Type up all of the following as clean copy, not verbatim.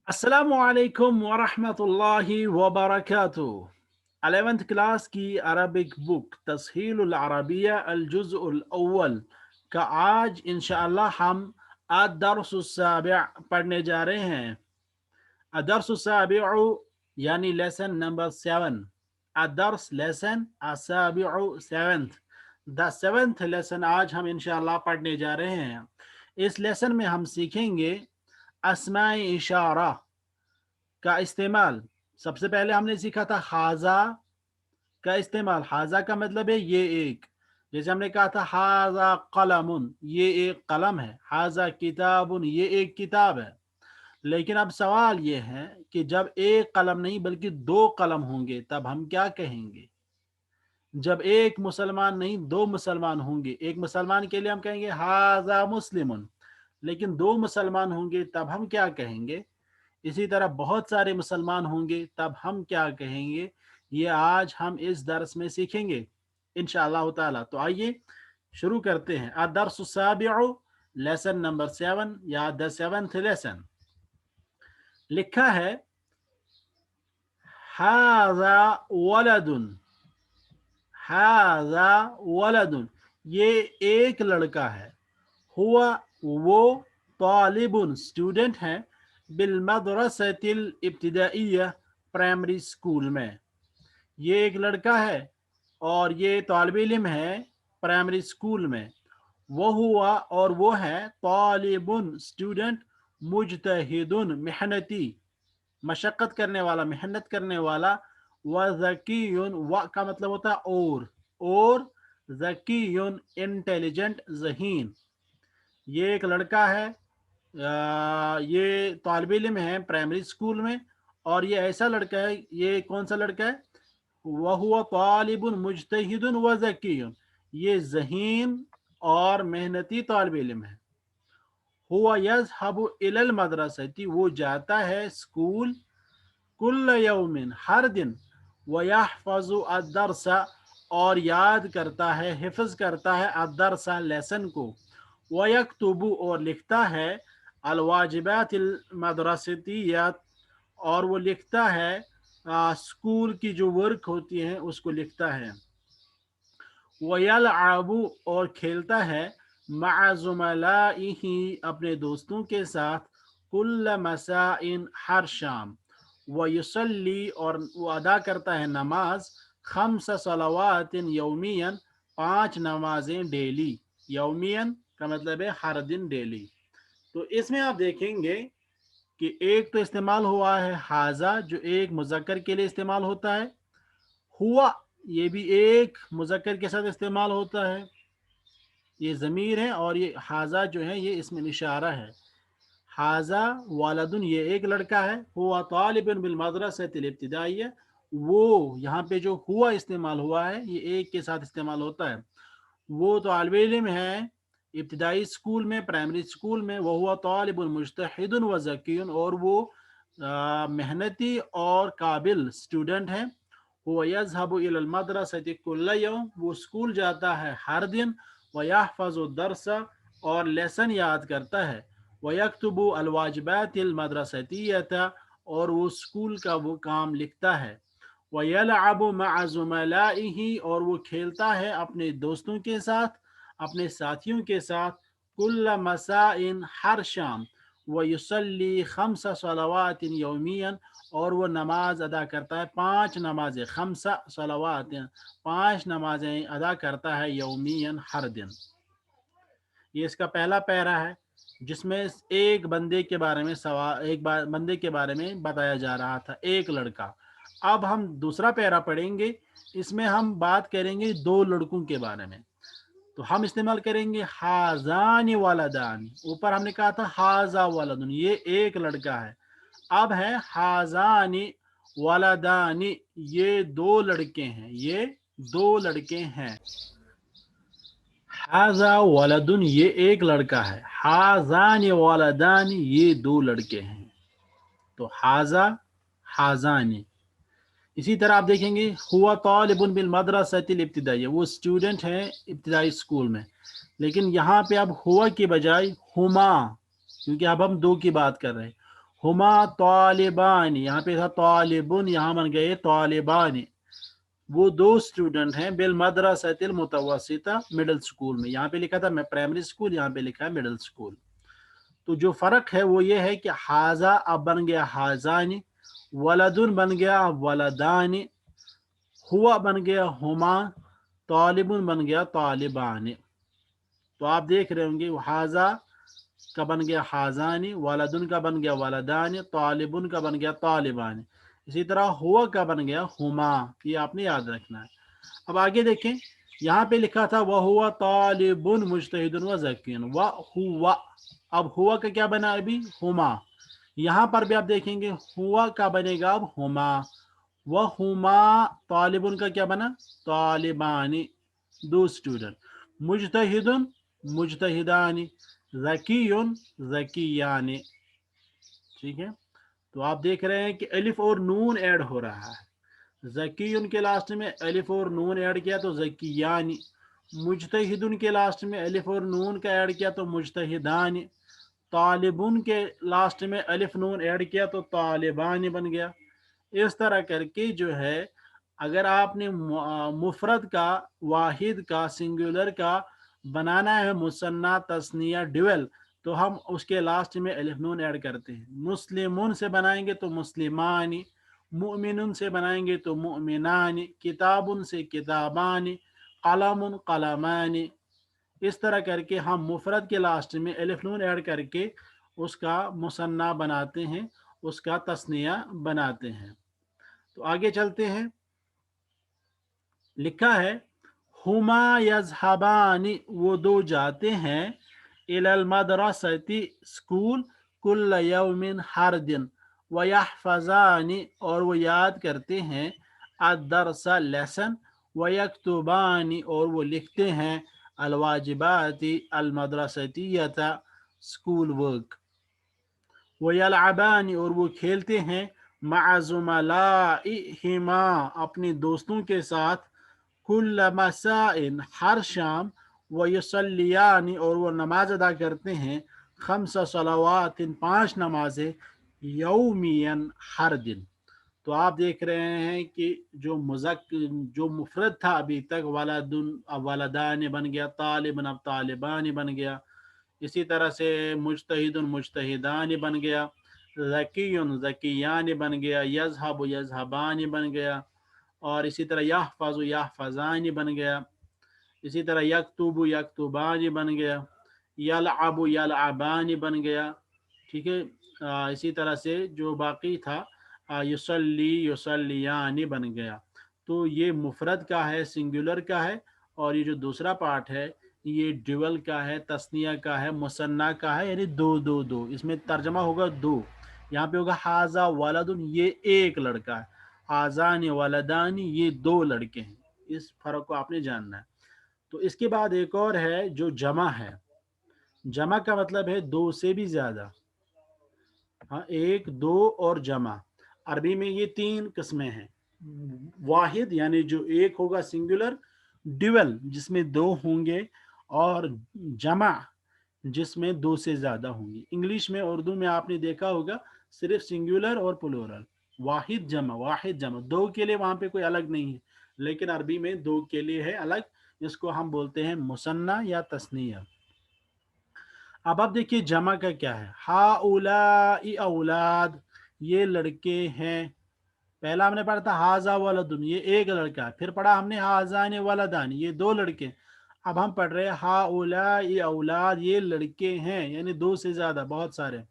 अस्सलामुअलैकुम वरहमतुल्लाहि वबरकातुह। 11th class की अरबिक बुक तस्हीलुल अरबिया अल जुज़्उल अव्वल का आज इंशाअल्लाह हम अद-दर्सुस्साबि' पढ़ने जा रहे हैं। अद-दर्सुस्साबि'u यानी लेसन नंबर 7। अद-दर्स लेसन असाबि'u 7th। द 7th लेसन आज हम इंशाअल्लाह पढ़ने जा रहे हैं। इस लेसन में हम सीखेंगे अस्माए इशारा का इस्तेमाल। सबसे पहले हमने सीखा था हाजा का इस्तेमाल। हाजा का मतलब है ये एक, जैसे हमने कहा था हाजा कलमुन, ये एक कलम है। हाजा किताबुन, ये एक किताब है। लेकिन अब सवाल ये है कि जब एक कलम नहीं बल्कि दो कलम होंगे तब हम क्या कहेंगे? जब एक मुसलमान नहीं दो मुसलमान होंगे, एक मुसलमान के लिए हम कहेंगे हाजा मुस्लिमुन, लेकिन दो मुसलमान होंगे तब हम क्या कहेंगे? इसी तरह बहुत सारे मुसलमान होंगे तब हम क्या कहेंगे? ये आज हम इस दर्स में सीखेंगे इंशाअल्लाह ताला। तो आइए शुरू करते हैं। अद-दर्सुस्साबिउ लेसन नंबर 7 या द 7th लेसन। लिखा है हाज़ा वलदुन, हाज़ा वलदुन, ये एक लड़का है। हुआ, वो, तालिबुन स्टूडेंट है, बिल मदरसतिल इब्तिदाइया प्राइमरी स्कूल में। ये एक लड़का है और ये तालिब इल्म है प्राइमरी स्कूल में। वो हुआ और वो है तालिबुन स्टूडेंट, मुजतहिदुन मेहनती, मशक्क़त करने वाला, मेहनत करने वाला, व ज़कीयुन, व का मतलब होता है और ज़कीयुन इंटेलिजेंट, ज़हीन। ये एक लड़का है, ये तालिब इल्म है प्राइमरी स्कूल में और ये ऐसा लड़का है, ये कौन सा लड़का है? वह हुआ तालिबुन मुजतहिदुन व ज़कीयुन, ये ज़हीन और मेहनती तालिब इल्म है। हुआ यज़हबु इलल मदरसती, वो जाता है स्कूल, कुल्ल यौमिन, हर दिन, व यहफ़ज़ु अद-दर्सा, और याद करता है, हिफ्ज़ करता है, अद-दर्सा लेसन को, व यक्तुबु, और लिखता है, अल वाजिबातिल मदरसतिय्यात, और वो लिखता है स्कूल की जो वर्क होती हैं उसको लिखता है। व यलअबु, और खेलता है, मअ ज़ुमलाइही, अपने दोस्तों के साथ, कुल्ल मसाइन, हर शाम, व युसल्ली, और वो अदा करता है नमाज, खम्स सलावातिन यौमियन, 5 नमाजें डेली। यौमियन का मतलब है हर दिन, डेली। तो इसमें आप देखेंगे कि एक तो इस्तेमाल हुआ है हाजा, जो एक मुज़क्कर के लिए इस्तेमाल होता है। हुआ, ये भी एक मुज़क्कर के साथ इस्तेमाल होता है, ये ज़मीर है, और ये हाजा जो है ये इसमें इशारा है। हाजा वालदुन, ये एक लड़का है। हुआ तालिबुन बिल मदरसतिल इब्तिदाइया, वो यहाँ पे जो हुआ इस्तेमाल हुआ है ये एक के साथ इस्तेमाल होता है। वो तालिब इल्म है इब्तिदाई स्कूल में, प्राइमरी स्कूल में। वह हुआ तालिबुन मुजतहिदुन व ज़कीयुन, और वो मेहनती और काबिल स्टूडेंट है। हुआ यज़हबु इलल मदरसति कुल्ल यौम, वो स्कूल जाता है हर दिन। व यहफ़ज़ु दर्सा, और लेसन याद करता है। व यक्तुबु अल वाजिबातिल मदरसतिय्यता, और वो स्कूल का वो काम लिखता है। व यलअबु मअ ज़ुमलाइही, और वो खेलता है अपने दोस्तों के साथ, अपने साथियों के साथ, कुल्ल मसाइन, हर शाम, व युसल्ली खम्स सलावातिन यौमियन, और वो नमाज अदा करता है 5 नमाजें, खम्सा सलावातिन, 5 नमाजें अदा करता है, यौमियन, हर दिन। ये इसका पहला पैरा है जिसमें एक बंदे के बारे में सवाल, एक बंदे के बारे में बताया जा रहा था, एक लड़का। अब हम दूसरा पैरा पढ़ेंगे, इसमें हम बात करेंगे दो लड़कों के बारे में। तो हम इस्तेमाल करेंगे हाजानी वालदानी। ऊपर हमने कहा था हाजा वालदुन, ये एक लड़का है। अब है हाजानी वालदानी, ये दो लड़के हैं, ये दो लड़के हैं। हाजा वालदुन, ये एक लड़का है। हाजानी वालदानी, ये दो लड़के हैं। तो हाजा, हाजानी। इसी तरह आप देखेंगे हुआ तालिबुन बिल मदरसतिल इब्तिदाइया, वो स्टूडेंट है इब्तिदाई स्कूल में। लेकिन यहाँ पे अब हुआ की बजाय हुमा, क्योंकि अब हम दो की बात कर रहे हैं। हुमा तालिबान, यहाँ पे था तालिबुन, यहाँ बन गए तालिबान। वो दो स्टूडेंट हैं बिल मदरसतिल मुतवस्सिता, मिडिल स्कूल में। यहाँ पे लिखा था मैं प्राइमरी स्कूल, यहाँ पे लिखा है मिडिल स्कूल। तो जो फर्क है वो ये है कि हाजा अब बन गया हाजानी, वलदुन बन गया वलदानी, हुआ बन गया हुमा, तालिबुन बन गया तालिबान। तो आप देख रहे होंगे हाजा का बन गया हाजानी, वालदुन का बन गया वालदानी, तालिबुन का बन गया तालिबान। इसी तरह हुआ का बन गया हुमा। ये आपने याद रखना है। अब आगे देखें, यहाँ पे लिखा था वह हुआ तालिबुन मुजतहिदुन व ज़कीयुन, वह हुआ। अब हुआ का क्या बना अभी, हुमा। यहाँ पर भी आप देखेंगे हुआ का बनेगा अब हुमा। वह हुमा तालिबुन का क्या बना, तालिबानी, दो स्टूडेंट। मुजतहिदुन मुजतहिदानी, ज़कीयुन ज़कियानी। ठीक है, तो आप देख रहे हैं कि अलिफ और नून ऐड हो रहा है। ज़कीयुन के लास्ट में अलिफ और नून ऐड किया तो ज़कियानी, मुजतहिदुन के लास्ट में अलिफ और नून का ऐड किया तो मुजतहिदानी, तालिबुन के लास्ट में अलिफ नून ऐड किया तो तालिबानी बन गया। इस तरह करके जो है, अगर आपने मुफरद का, वाहिद का, सिंगुलर का बनाना है मुसन्ना तस्निया ड्यूअल, तो हम उसके लास्ट में अलिफ नून ऐड करते हैं। मुस्लिमुन से बनाएंगे तो मुस्लिमानी, मुमिनुन से बनाएंगे तो मुमिनानी, किताबुन से किताबानी, कलमुन कलमानी। इस तरह करके हम मुफरद के लास्ट में अलिफ नून ऐड करके उसका मुसन्ना बनाते हैं, उसका तस्निया बनाते हैं। तो आगे चलते हैं, लिखा है हुमा यज़हबानी, वो दो जाते हैं, इलल मदरसती, स्कूल, कुल्ल यौमिन, हर दिन, व यहफ़ज़ानी, और वो याद करते हैं, अद-दर्सा, लेसन, व यक्तुबानी, और वो लिखते हैं, अल-वाजिबाती अल-मदरसतियता, स्कूल वर्क, व यलअबानी, और वो खेलते हैं, मअ ज़ुमलाइहिमा, अपने दोस्तों के साथ, कुल्ल मसाइन, हर शाम, व युसल्लियानी, और वो नमाज अदा करते हैं, खम्स सलावातिन, 5 नमाजें, यौमियन, हर दिन। तो आप देख रहे हैं कि जो मुफरद था अभी तक, वलदुन अब वलदान बन गया, तालिबन अब तालिबान बन गया। इसी तरह से मुजतहिदुन मुजतहिदान बन गया, ज़कियुन ज़कियान बन गया, यज़हबु यज़हबान बन गया, और इसी तरह यहफ़ज़ु यहफ़ज़ान बन गया। इसी तरह यक्तुबु यक्तुबान बन गया, यलअबु यलअबान बन गया। ठीक है, इसी तरह से जो बाकी था युसल्ली युसल्लियान बन गया। तो ये मुफरद का है, सिंगुलर का है, और ये जो दूसरा पार्ट है ये ड्यूअल का है, तस्निया का है, मुसन्ना का है, यानी दो दो दो, इसमें तर्जमा होगा दो। यहाँ पे होगा हाजा वलदुन, ये एक लड़का है, हाजानी वलदानी, ये दो लड़के हैं। इस फर्क को आपने जानना है। तो इसके बाद एक और है जो जमा है। जमा का मतलब है दो से भी ज्यादा। हाँ, एक, दो और जमा। अरबी में ये 3 किस्में हैं। वाहिद यानी जो एक होगा सिंगुलर, ड्यूअल जिसमें दो होंगे, और जमा जिसमें दो से ज्यादा होंगी। इंग्लिश में, उर्दू में आपने देखा होगा सिर्फ सिंगुलर और प्लूरल, वाहिद जमा, दो के लिए वहां पे कोई अलग नहीं है, लेकिन अरबी में दो के लिए है अलग। इसको हम बोलते हैं मुसन्ना या तस्निया। अब आप देखिए जमा का क्या है, हाउलाई औलाद, ये लड़के हैं। पहला हमने पढ़ा था हाजा वलदुन, ये एक लड़का है। फिर पढ़ा हमने हाजान वलदान, ये दो लड़के। अब हम पढ़ रहे हैं हाउलाई औलाद, ये लड़के हैं, यानी दो से ज्यादा, बहुत सारे।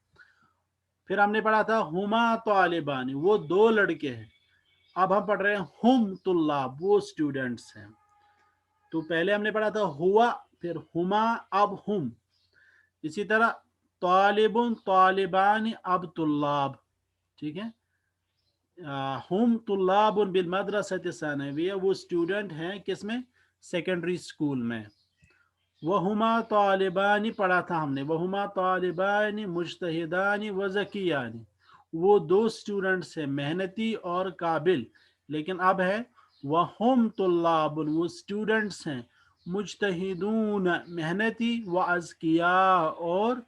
फिर हमने पढ़ा था हुमा तालिबानी, वो दो लड़के हैं। अब हम पढ़ रहे हैं हुम तुल्लाब, वो स्टूडेंट्स हैं। तो पहले हमने पढ़ा था हुआ, फिर हुमा, अब हुम। इसी तरह तालिबुन तालिबान, अब तुल्लाब। ठीक है, हम तुल्लाबुन बिल मदरसत सनविया, वो स्टूडेंट हैं किसमें, सेकेंडरी स्कूल में। वहुमा तालिबानी पढ़ा था हमने, वहुमा तालिबानी मुज्तहिदानी व ज़कियानी, वो दो स्टूडेंट्स हैं मेहनती और काबिल। लेकिन अब है वहुम तुल्लाबुन, वो स्टूडेंट्स हैं मुज्तहिदून, मेहनती, व अज़किया, और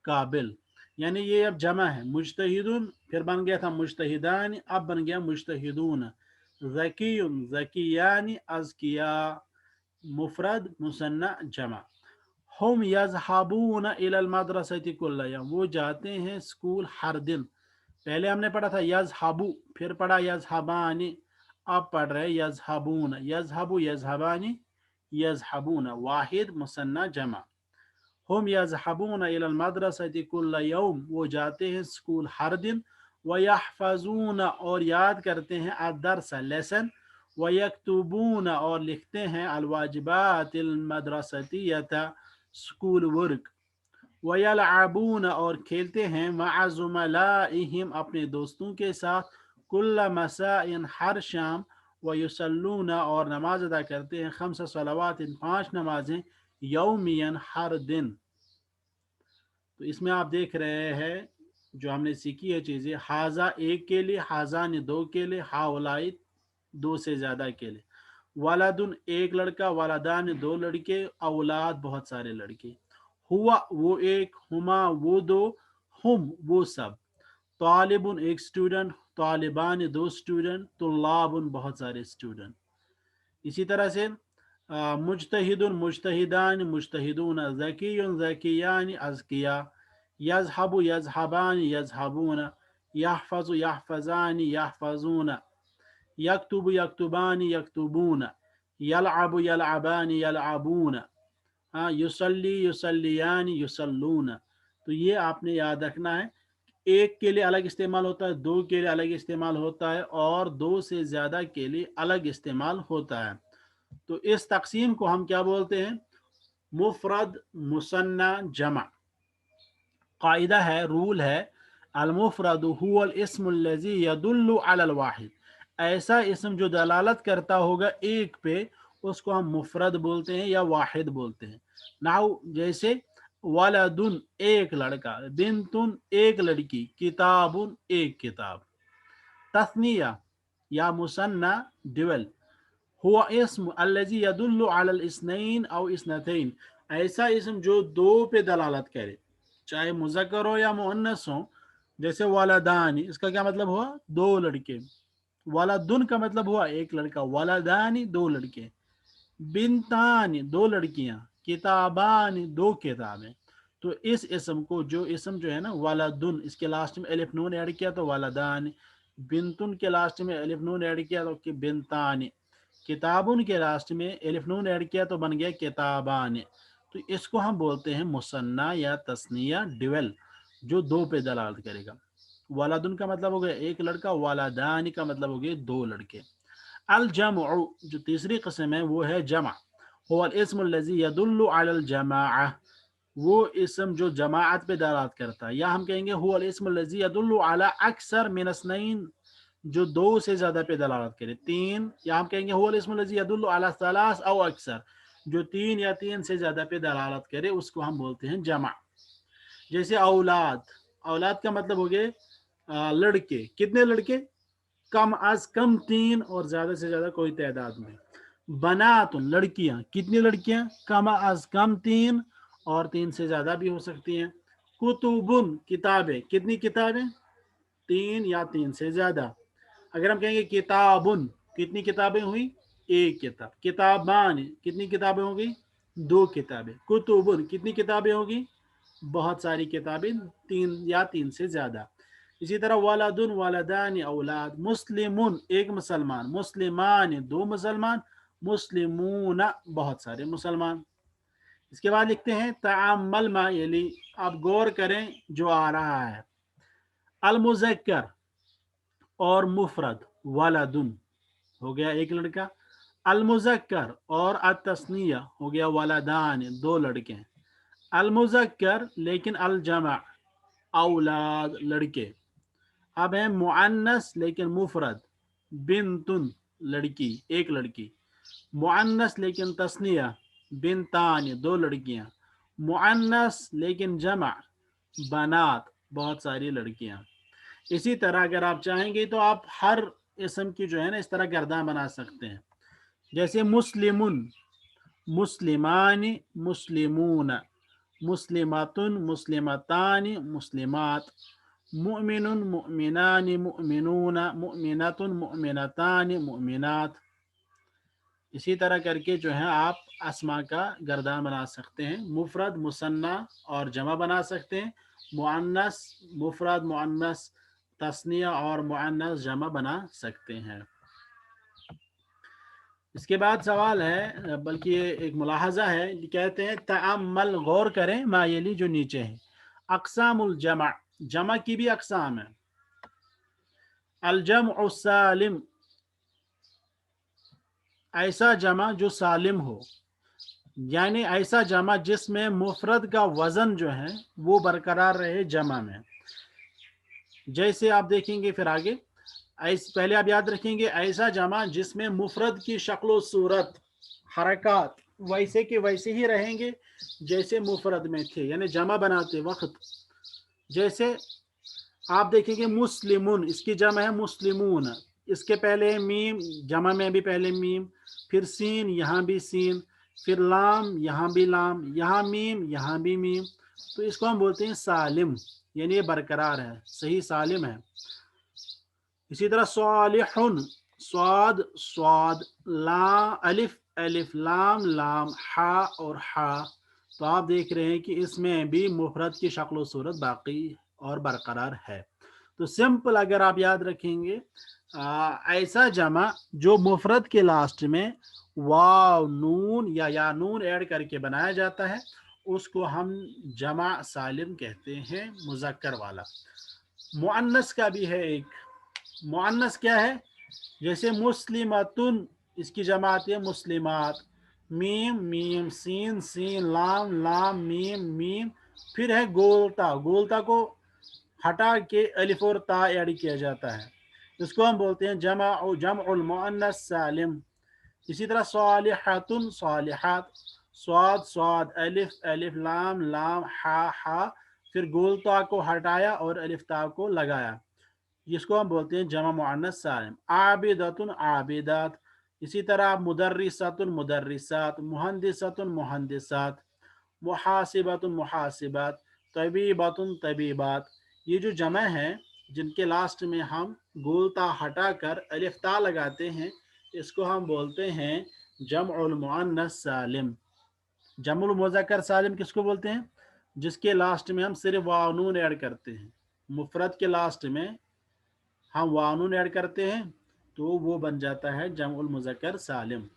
काबिल। यानी ये अब जमा है। मुज्तहिदुन फिर बन गया था मुज्तहिदान, अब बन गया मुज्तहिदून। ज़कीयुन ज़कियानी, अज़किया मुफरद मुसन्ना जमा। हम यज़हबून इलल मदरसति कुल्ल यौम, वो जाते हैं स्कूल हर दिन। पहले हमने पढ़ा था यज़हबू, फिर पढ़ा यज़हबानी, अब पढ़ रहे यज़हबून। यज़हबू यज़हबानी यज़हबून, वाहिद मुसन्ना जमा। हम यज़हबून इलल मदरसति कुल्ल यौम, वो जाते हैं स्कूल हर दिन। व यहफ़ज़ून, और याद करते हैं अद-दर्स लेसन। व यक्तुबून, और लिखते हैं अल-वाजिबातिल मदरसतिय्यता स्कूल वर्क। व यलअबून, और खेलते हैं मअ ज़ुमलाइहिम, अपने दोस्तों के साथ। कुल्ल मसाइन, हर शाम। व युसल्लून, और नमाज अदा करते हैं खम्स सलावातिन, 5 नमाजें। यौमियन, हर दिन। तो इसमें आप देख रहे हैं जो हमने सीखी है चीज़ें, हाजा एक के लिए, हाजान दो के लिए, हाउलाई दो से ज़्यादा के लिए। वालादुन एक लड़का, वालादान दो लड़के, औलाद बहुत सारे लड़के। हुआ वो एक, हुमा वो दो, हुम वो सब। तालिबुन एक स्टूडेंट, तालिबान दो स्टूडेंट, तुल्लाबुन बहुत सारे स्टूडेंट। इसी तरह से मुज्तहिदुन मुज्तहिदान मुज्तहिदून, ज़कीयुन ज़कियान अज़किया। यज़हबु यज़हबान यज़हबून, यहफ़ज़ु यहफ़ज़ान यहफ़ज़ून, यक्तुबु यक्तुबान यक्तुबून, यलअबु यलअबान यलअबून, युसल्ली युसल्लियान युसल्लून। तो ये आपने याद रखना है। एक के लिए अलग इस्तेमाल होता है, दो के लिए अलग इस्तेमाल होता है, और दो से ज़्यादा के लिए अलग इस्तेमाल होता है। तो इस तकसीम को हम क्या बोलते हैं? मुफरद मुसन्ना जमा। कायदा है, रूल है, अल-मुफरद हुवल इस्मुल लज़ी यदुल्लु अलल वाहिद, ऐसा इसम जो दलालत करता होगा एक पे, उसको हम मुफरद बोलते हैं या वाहिद बोलते हैं। नाउ जैसे वलदुन एक लड़का, बिन्तुन एक लड़की, किताबुन एक किताब। तस्निया या मुसन्ना ड्यूअल, हुआ इस्म अल्लज़ी यदुल्लु अलल इस्नैन औ इस्नतैन, ऐसा इस्म जो दो पे दलालत करे, चाहे मुज़क्कर हो या मुअन्नस हो। जैसे वलदानी, इसका क्या मतलब हुआ? दो लड़के। वलदुन का मतलब हुआ एक लड़का, वलदानी दो लड़के। बिनतानी दो लड़कियां, किताबानी दो किताबें। तो इस इसम को, जो इसम जो है ना वलदुन, इसके लास्ट में अलिफ नून ऐड किया तो वलदानी, बिनतुन के लास्ट में अलिफ नून ऐड किया तो कि बिनतानी, किताबुन के लास्ट में अलिफ नून ऐड किया तो बन गया किताबान। तो इसको हम बोलते हैं मुसन्ना या तस्निया ड्यूअल, जो दो पे दलालत करेगा। वलदुन का मतलब हो गया एक लड़का, वलदानी का मतलब हो गया दो लड़के। अल जमउ, जो तीसरी किस्म है वो है जमा। हुवा अल इस्मुल लज़ी यदुल्लु अलल जमाअह, वो इसम जो जमाअत पे दलालत करता है। या हम कहेंगे हुवा अल इस्मुल लज़ी यदुल्लु अला अक्सर मिन अस्नैन, जो दो से ज्यादा पे दलालत करे, तीन। या हम कहेंगे हुवा अल इस्मुल लज़ी यदुल्लु अला सलास औ अक्सर, जो तीन या तीन से ज्यादा पे दलालत करे, उसको हम बोलते हैं जमा। जैसे औलाद, औलाद का मतलब हो गए लड़के। कितने लड़के? कम अज कम तीन, और ज्यादा से ज्यादा कोई तादाद में। बनातुन लड़कियां, कितनी लड़कियां? कम अज कम तीन, और तीन से ज्यादा भी हो सकती हैं। कुतुबुन किताबें, कितनी किताबें? तीन या तीन से ज्यादा। अगर हम कहेंगे किताबुन, कितनी किताबें हुई? एक किताब। किताबान, कितनी किताबें होगी? दो किताबें। कुतुबुन, कितनी किताबें होगी? बहुत सारी किताबें, तीन या तीन से ज्यादा। इसी तरह वलदुन वलदान औलाद। मुस्लिमुन एक मुसलमान, मुस्लिमान दो मुसलमान, मुस्लिमून बहुत सारे मुसलमान। इसके बाद लिखते हैं तअम्मल मा यली, आप गौर करें जो आ रहा है। अल मुज़क्कर और मुफरद, वलदुन हो गया एक लड़का। अल मुज़क्कर और अतस्निया हो गया वलदान दो लड़के। अल मुज़क्कर लेकिन अल जमा औलाद लड़के। अब है मुअन्नस लेकिन मुफरद, बिनतुन लड़की एक लड़की। मुअन्नस लेकिन तस्निया, बिनतान दो लड़कियां। मुअन्नस लेकिन जमा, बनात बहुत सारी लड़कियां। इसी तरह अगर आप चाहेंगे तो आप हर इसम की जो है ना इस तरह गर्दान बना सकते हैं। जैसे मुस्लिमुन, मुस्लिमान, मुस्लिमून, मुस्लिमातुन मुस्लिमतानि मुस्लिमात, मुमिनुन मुमिनानि मुमिनूना, मुमिनतुन मुमिनतानि मुमिनात। इसी तरह करके जो है आप अस्मा का गर्दान बना सकते हैं। मुफरद मुसन्ना और जमा बना सकते हैं। मुअन्नस मुफरद मुअन्नस तस्निया और मुअन्नस जमा बना सकते हैं। इसके बाद सवाल है, बल्कि ये एक मुलाहजा है, कहते हैं तअम्मल गौर करें मा यली जो नीचे है। अक़सामुल जमा, जमा की भी अक़साम है। अल जमउ सालिम, ऐसा जमा जो सालिम हो, यानी ऐसा जमा जिसमें मुफरद का वजन जो है वो बरकरार रहे जमा में। जैसे आप देखेंगे फिर आगे, पहले आप याद रखेंगे ऐसा जमा जिसमें मुफरद की शक्ल सूरत हरकत वैसे के वैसे ही रहेंगे जैसे मुफरद में थे, यानी जमा बनाते वक्त। जैसे आप देखेंगे मुस्लिमुन, इसकी जमा है मुस्लिमून, इसके पहले मीम, जमा में भी पहले मीम, फिर सीन, यहाँ भी सीन, फिर लाम, यहाँ भी लाम, यहाँ मीम, यहाँ भी मीम। तो इसको हम बोलते हैं सालिम, यानी ये बरकरार है, सही सालिम है। इसी तरह सालिहुन, स्वाद स्वाद, ला अलिफ अलिफ, लाम लाम, हा और हा। तो आप देख रहे हैं कि इसमें भी मुफरद की शक्ल सूरत बाकी और बरकरार है। तो सिंपल अगर आप याद रखेंगे, ऐसा जमा जो मुफरद के लास्ट में वाव नून या नून ऐड करके बनाया जाता है, उसको हम जमा सालिम कहते हैं, मुज़क्कर वाला। मुअन्नस का भी है एक, मुअन्नस क्या है, जैसे मुस्लिमतुन, इसकी जमा आती है मुस्लिमात, मीम मीम, सीन सीन, लाम लाम, मीम मीम, फिर है गोलता, गोलता को हटा के अलिफ और ता ऐड किया जाता है, इसको हम बोलते हैं जमउल मुअन्नस सालिम। इसी तरह सालिहातुन सालिहात, स्वाद स्वाद, अलिफ अलिफ, लाम लाम, हा हा, फिर गोल ता को हटाया और अलिफ ता को लगाया, जिसको हम बोलते हैं जमा मुअन्नस सालिम। आबिदतुन आबिदात, इसी तरह मुदर्रिसतुन मुदर्रिसात, मुहंदिसतुन मुहंदिसात, मुहासिबतुन मुहासिबात, तबीबतुन तबीबात। ये जो जमा है जिनके लास्ट में हम गोलता हटाकर अलिफ ता लगाते हैं, इसको हम बोलते हैं जमउल मुअन्नस सालिम। जमुल मुज़क्कर सालिम किसको बोलते हैं, जिसके लास्ट में हम सिर्फ वाव नून ऐड करते हैं। मुफरद के लास्ट में हम वाव नून ऐड करते हैं तो वो बन जाता है जमउल मुज़क्कर सालिम।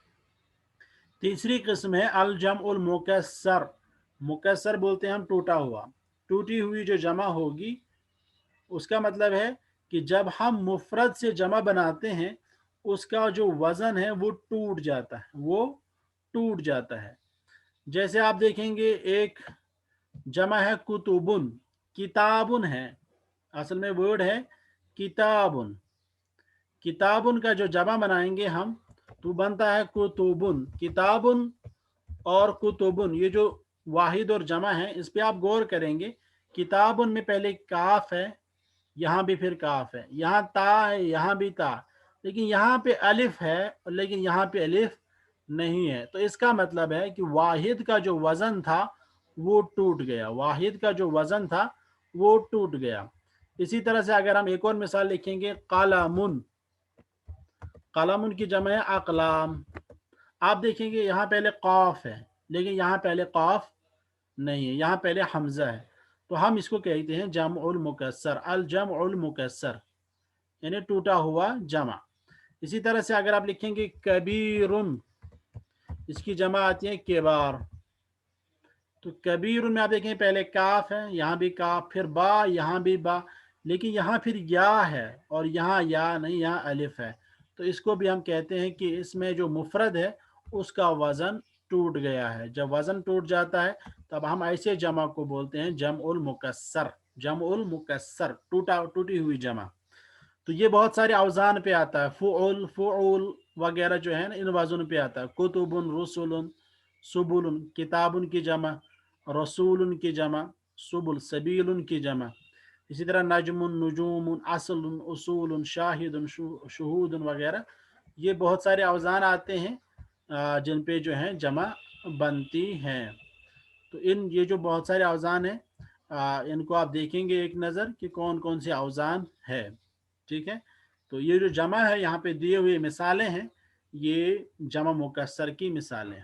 तीसरी किस्म है अल जमउल मुकस्सर, मुकस्सर बोलते हैं हम टूटा हुआ, टूटी हुई जो जमा होगी, उसका मतलब है कि जब हम मुफरद से जमा बनाते हैं उसका जो वजन है वो टूट जाता है, वो टूट जाता है। जैसे आप देखेंगे एक जमा है कुतुबुन, किताबुन है, असल में वर्ड है किताबुन, किताबुन का जो जमा बनाएंगे हम तो बनता है कुतुबुन, किताबुन और कुतुबुन, ये जो वाहिद और जमा है इस पे आप गौर करेंगे, किताबुन में पहले काफ है, यहाँ भी फिर काफ है, यहाँ ता है, यहाँ भी ता, लेकिन यहाँ पे अलिफ है लेकिन यहाँ पे अलिफ नहीं है। तो इसका मतलब है कि वाहिद का जो वजन था वो टूट गया, वाहिद का जो वजन था वो टूट गया। इसी तरह से अगर हम एक और मिसाल लिखेंगे, कलमुन, कलमुन की जमा है अकलाम। आप देखेंगे यहाँ पहले काफ है लेकिन यहाँ पहले काफ नहीं है, यहाँ पहले हमजा है, तो हम इसको कहते हैं जमउल मुकस्सर, अल जमउल मुकस्सर, यानी टूटा हुआ जमा। इसी तरह से अगर आप लिखेंगे कबीरुन, इसकी जमा आती है केबार, तो कबीरुन में आप देखेंगे पहले काफ है, यहाँ भी काफ, फिर बा, यहाँ भी बा, लेकिन यहाँ फिर या है और यहाँ या नहीं, यहाँ अलिफ है, तो इसको भी हम कहते हैं कि इसमें जो मुफरद है उसका वजन टूट गया है। जब वजन टूट जाता है तब हम ऐसे जमा को बोलते हैं जमउल मुकस्सर, जमउल मुकस्सर, टूटी हुई जमा। तो ये बहुत सारे अवजान पे आता है, फुउल फुउल वगैरह जो है ना, इन वजन पे आता है। कुतुबुन रुसुलुन सुबुलुन, किताबुन की जमा, रसूलुन की जमा, सुबुल सबीलुन की जमा। इसी तरह नजमुन नुजूमुन, असलुन उसूलुन, शाहिदुन शुहूदुन वगैरह, ये बहुत सारे अवजान आते हैं जिन पे जो है जमा बनती हैं। تو یہ جو بہت سارے اوزان ہیں ان کو آپ دیکھیں گے ایک نظر کہ کون کون سے اوزان ہے. ٹھیک ہے. تو یہ جو جمع ہے یہاں پہ دیے ہوئے مثالیں ہیں یہ جمع مکسر کی مثالیں ہیں.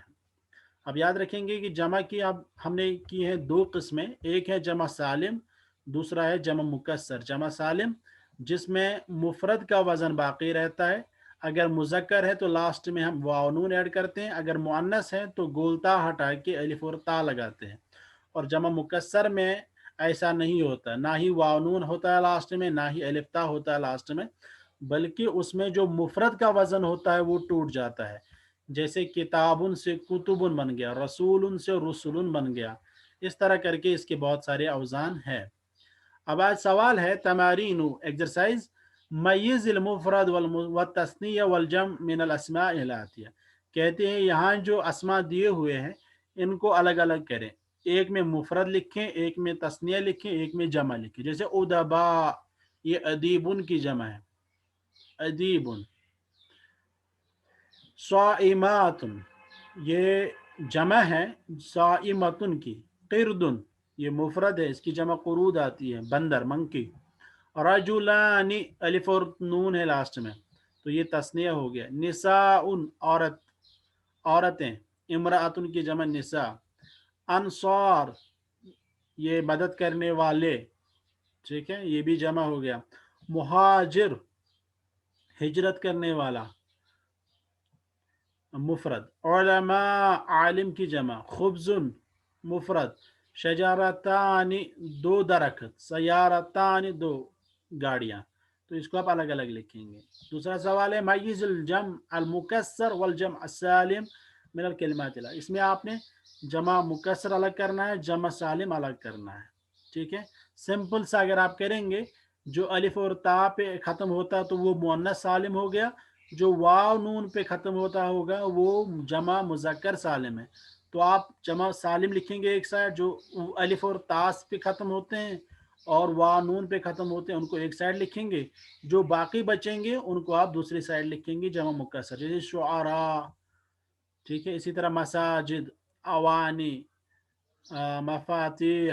اب یاد رکھیں گے کہ جمع کی اب ہم نے کی ہیں دو قسمیں. ایک ہے جمع سالم, دوسرا ہے جمع مکسر. جمع سالم جس میں مفرد کا وزن باقی رہتا ہے, اگر مذکر ہے تو لاسٹ میں ہم واو نون ایڈ کرتے ہیں, اگر مؤنث ہے تو گولتا ہٹا کے الف اور تا لگاتے ہیں. اور جمع مکسر میں ایسا نہیں ہوتا, نہ ہی واو نون ہوتا ہے لاسٹ میں, نہ ہی الف تا ہوتا ہے لاسٹ میں, بلکہ اس میں جو مفرد کا وزن ہوتا ہے وہ ٹوٹ جاتا ہے. جیسے کتابن سے کتبن بن گیا, رسولن سے رسولن بن گیا. اس طرح کر کے اس کے بہت سارے اوزان ہیں. اب آج سوال ہے تمارین ایکسرسائز میز المفرد والتثنیہ والجمع من الاسماء الاتیہ. کہتے ہیں یہاں جو اسماء دیے ہوئے ہیں ان کو الگ الگ کریں. ایک میں مفرد لکھیں, ایک میں تثنیہ لکھیں, ایک میں جمع لکھیں. جیسے ادبا یہ ادیبن کی جمع ہے, ادیبن. صائمات یہ جمع ہے صائمتن کی. قردن یہ مفرد ہے, اس کی جمع قرود آتی ہے, بندر منکی. رجلان الف اور نون ہے لاسٹ میں تو یہ تثنیہ ہو گیا. نساء عورت, عورتیں. امرأتن کی جمع نساء. انصار یہ مدد کرنے والے, ٹھیک ہے, یہ بھی جمع ہو گیا. مہاجر ہجرت کرنے والا, مفرد. علماء عالم کی جمع. خبز مفرد. شجرتان دو درخت. سیارتان دو گاڑیاں. تو اس کو آپ الگ الگ لکھیں گے. دوسرا سوال ہے میز الجمع المکسر والجمع السالم من الکلمات. اس میں آپ نے جمع مکسر الگ کرنا ہے, جمع سالم الگ کرنا ہے. ٹھیک ہے. سمپل سا اگر آپ کریں گے جو الف اور تا پہ ختم ہوتا تو وہ مؤنث سالم ہو گیا, جو واو نون پہ ختم ہوتا ہوگا وہ جمع مذکر سالم ہے. تو آپ جمع سالم لکھیں گے ایک سائڈ, جو الف اور تاس پہ ختم ہوتے ہیں اور واو نون پہ ختم ہوتے ہیں ان کو ایک سائڈ لکھیں گے, جو باقی بچیں گے ان کو آپ دوسری سائڈ لکھیں گے جمع مکسر. جیسے شعراء, ٹھیک ہے. اسی طرح مساجد, اوانی, مفاتیح,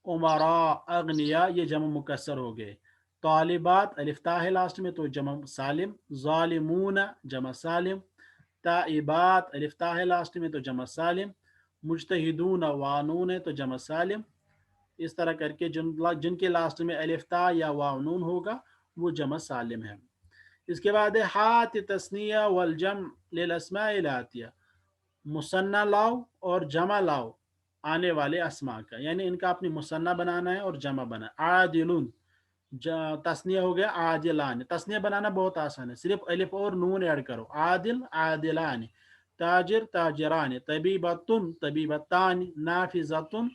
امراء, اغنیاء, یہ جمع مکسر ہو گئے. طالبات الف تا ہے لاسٹ میں تو جمع سالم. ظالمون جمع سالم. تائبات الف تا ہے لاسٹ میں تو جمع سالم. مجتہدون وانون ہے تو جمع سالم. اس طرح کر کے جن کے لاسٹ میں الف تا یا واو نون ہوگا وہ جمع سالم ہے. اس کے بعد ہے ہات تثنیہ والجمع للاسماء الاتیہ. مثنیٰ لاؤ اور جمع لاؤ آنے والے اسماء کا, یعنی ان کا اپنی مثنیٰ بنانا ہے اور جمع بنانا ہے. عادلون تثنیہ ہو گیا عادلان. تثنیہ بنانا بہت آسان ہے, صرف الف اور نون ایڈ کرو. عادل عادلان. تاجر تاجران. طبیبتن طبیبتان. نافذتن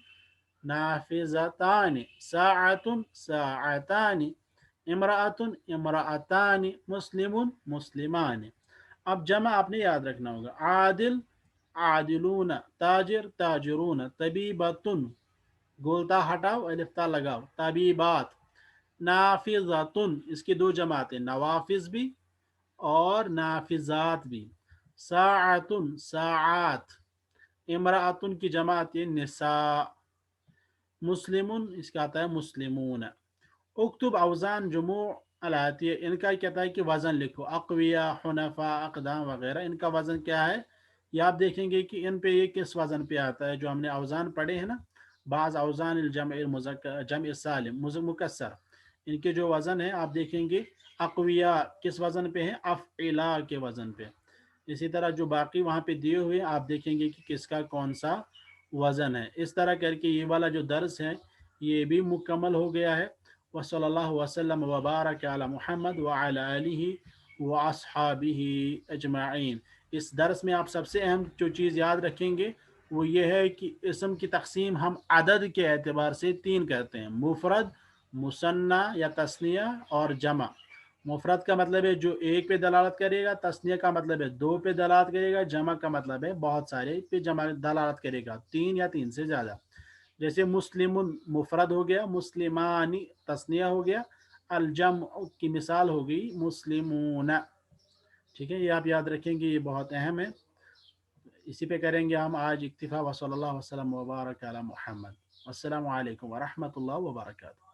نافذتان. ساعتن ساعتان. امرأتن امرأتان. مسلم مسلمان. اب جمع آپ نے یاد رکھنا ہوگا. عادل عادلون. تاجر تاجرون. طبیبتن گولتا ہٹاؤ الف تا لگاؤ. طبیبات. نافذاتن اس کی دو جماعتیں, نوافذ بھی اور نافذات بھی. ساعتن ساعات. امرأتن کی جماعت نساء. مسلمن اس کا آتا ہے مسلمون. اکتب اوزان جموع الاتیہ, ان کا کہتا ہے کہ وزن لکھو. اقویاء حنفاء اقدام وغیرہ ان کا وزن کیا ہے یہ آپ دیکھیں گے کہ ان پہ یہ کس وزن پہ آتا ہے. جو ہم نے اوزان پڑھے ہیں نا, بعض اوزان الجمع جمع سالم مکسر, ان کے جو وزن ہے آپ دیکھیں گے اقویاء کس وزن پہ ہیں, افعلا کے وزن پہ. اسی طرح جو باقی وہاں پہ دیے ہوئے آپ دیکھیں گے کہ کس کا کون سا وزن ہے. اس طرح کر کے یہ والا جو درس ہے یہ بھی مکمل ہو گیا ہے. وصلی اللہ وسلم وبارک علی محمد وعلی آلہ واصحابہ اجمعین. اس درس میں آپ سب سے اہم جو چیز یاد رکھیں گے وہ یہ ہے کہ اسم کی تقسیم ہم عدد کے اعتبار سے تین کرتے ہیں, مفرد, مثنیٰ یا تثنیہ اور جمع. مفرد کا مطلب ہے جو ایک پہ دلالت کرے گا, تثنیہ کا مطلب ہے دو پہ دلالت کرے گا, جمع کا مطلب ہے بہت سارے پہ جمع دلالت کرے گا, تین یا تین سے زیادہ. جیسے مسلم مفرد ہو گیا, مسلمانی تثنیہ ہو گیا, الجمع کی مثال ہو گئی مسلمون. ٹھیک ہے, یہ آپ یاد رکھیں گے, یہ بہت اہم ہے. اسی پہ کریں گے ہم آج اکتفا، وصلی اللہ وسلم وبارک علی محمد. السلام علیکم ورحمۃ اللہ وبرکاتہ.